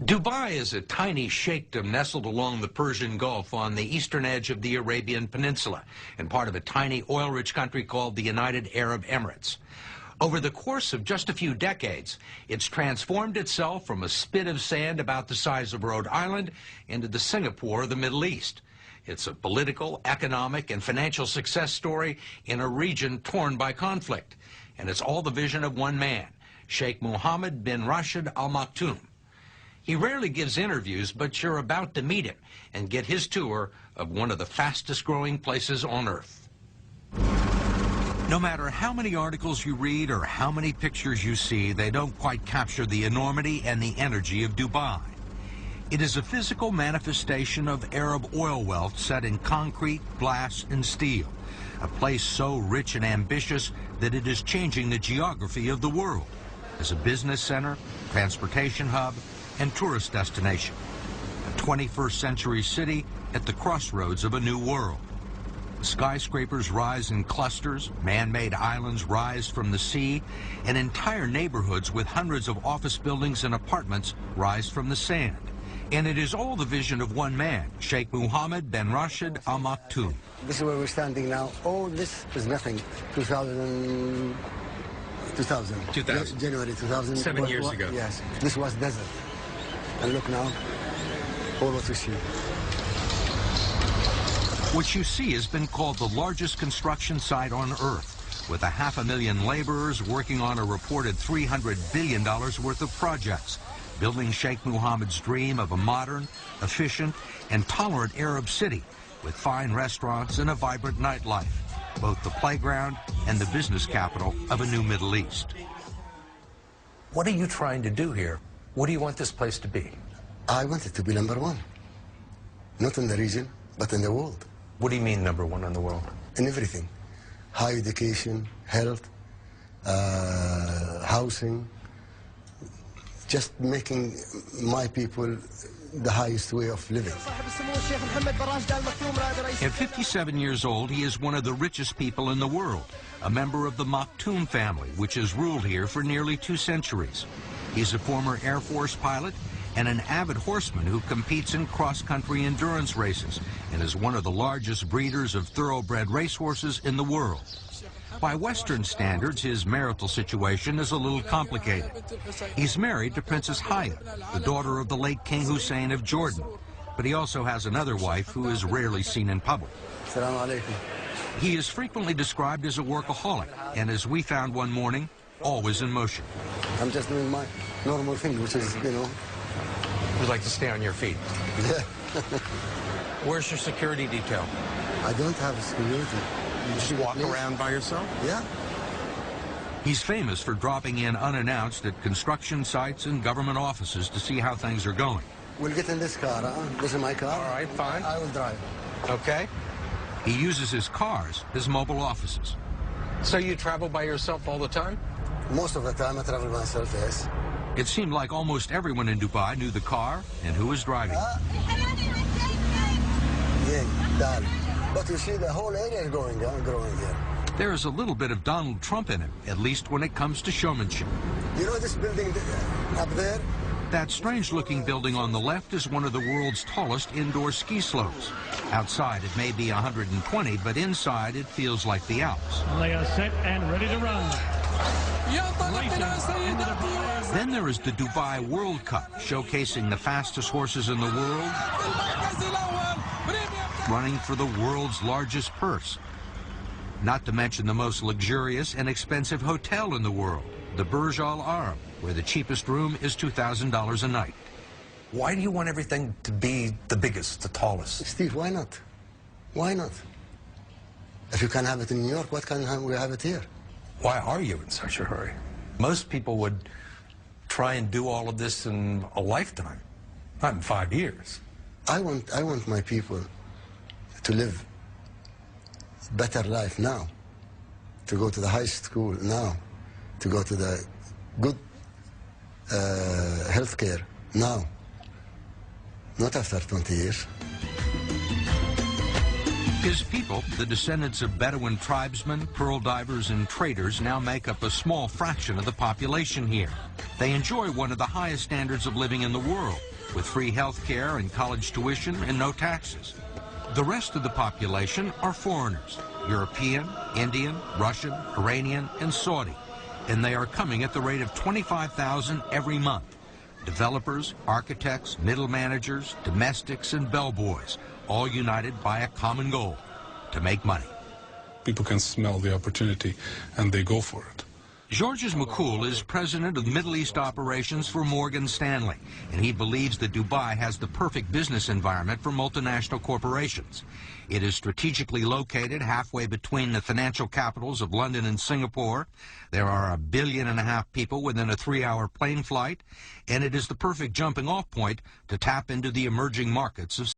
Dubai is a tiny sheikhdom nestled along the Persian Gulf on the eastern edge of the Arabian Peninsula and part of a tiny oil-rich country called the United Arab Emirates. Over the course of just a few decades, it's transformed itself from a spit of sand about the size of Rhode Island into the Singapore of the Middle East. It's a political, economic, and financial success story in a region torn by conflict. And it's all the vision of one man, Sheikh Mohammed bin Rashid Al Maktoum. He rarely gives interviews, but you're about to meet him and get his tour of one of the fastest growing places on earth. No matter how many articles you read or how many pictures you see, they don't quite capture the enormity and the energy of Dubai. It is a physical manifestation of Arab oil wealth set in concrete, glass, and steel. A place so rich and ambitious that it is changing the geography of the world as a business center, transportation hub, and tourist destination. A 21st century city at the crossroads of a new world. Skyscrapers rise in clusters, man-made islands rise from the sea, and entire neighborhoods with hundreds of office buildings and apartments rise from the sand. And it is all the vision of one man, Sheikh Mohammed bin Rashid Al Maktoum. This is where we're standing now. All this is nothing. 2000. January 2000. 7 years ago. Yes. This was desert. And look now, all what we see. What you see has been called the largest construction site on Earth, with 500,000 laborers working on a reported $300 billion worth of projects, building Sheikh Mohammed's dream of a modern, efficient, and tolerant Arab city with fine restaurants and a vibrant nightlife, both the playground and the business capital of a new Middle East. What are you trying to do here? What do you want this place to be? I want it to be #1. Not in the region, but in the world. What do you mean #1 in the world? In everything. High education, health, housing, just making my people the highest way of living. At 57 years old, he is one of the richest people in the world, a member of the Maktoum family, which has ruled here for nearly 2 centuries. He's a former Air Force pilot and an avid horseman who competes in cross-country endurance races and is one of the largest breeders of thoroughbred racehorses in the world. By Western standards, his marital situation is a little complicated. He's married to Princess Hayat, the daughter of the late King Hussein of Jordan, but he also has another wife who is rarely seen in public. Assalamu alaikum. He is frequently described as a workaholic, and as we found one morning, always in motion. I'm just doing my normal thing, which is, you know. You like to stay on your feet? Yeah. Where's your security detail? I don't have a security. You just walk around by yourself? Yeah. He's famous for dropping in unannounced at construction sites and government offices to see how things are going. We'll get in this car, huh? This is my car. All right, fine. I will drive. Okay. He uses his cars as mobile offices. So you travel by yourself all the time? Most of the time I travel myself, yes. It seemed like almost everyone in Dubai knew the car and who was driving. Yeah, Dad. But you see, the whole area is growing here. There is a little bit of Donald Trump in him, at least when it comes to showmanship. You know this building up there? That strange-looking building on the left is one of the world's tallest indoor ski slopes. Outside, it may be 120, but inside, it feels like the Alps. They are set and ready to run. Then there is the Dubai World Cup, showcasing the fastest horses in the world, running for the world's largest purse. Not to mention the most luxurious and expensive hotel in the world, the Burj Al Arab, where the cheapest room is $2,000 a night. Why do you want everything to be the biggest, the tallest? Steve, why not? Why not? If you can have it in New York, what can we have it here? Why are you in such a hurry? Most people would try and do all of this in a lifetime, not in 5 years. I want my people to live a better life now, to go to the high school now, to go to the good health care now, not after 20 years. His people, the descendants of Bedouin tribesmen, pearl divers, and traders, now make up a small fraction of the population here. They enjoy one of the highest standards of living in the world, with free health care and college tuition and no taxes. The rest of the population are foreigners, European, Indian, Russian, Iranian, and Saudi, and they are coming at the rate of 25,000 every month. Developers, architects, middle managers, domestics, and bellboys, all united by a common goal, to make money. People can smell the opportunity, and they go for it. Georges Makhoul is president of Middle East operations for Morgan Stanley, and he believes that Dubai has the perfect business environment for multinational corporations. It is strategically located halfway between the financial capitals of London and Singapore. There are 1.5 billion people within a 3-hour plane flight, and it is the perfect jumping-off point to tap into the emerging markets of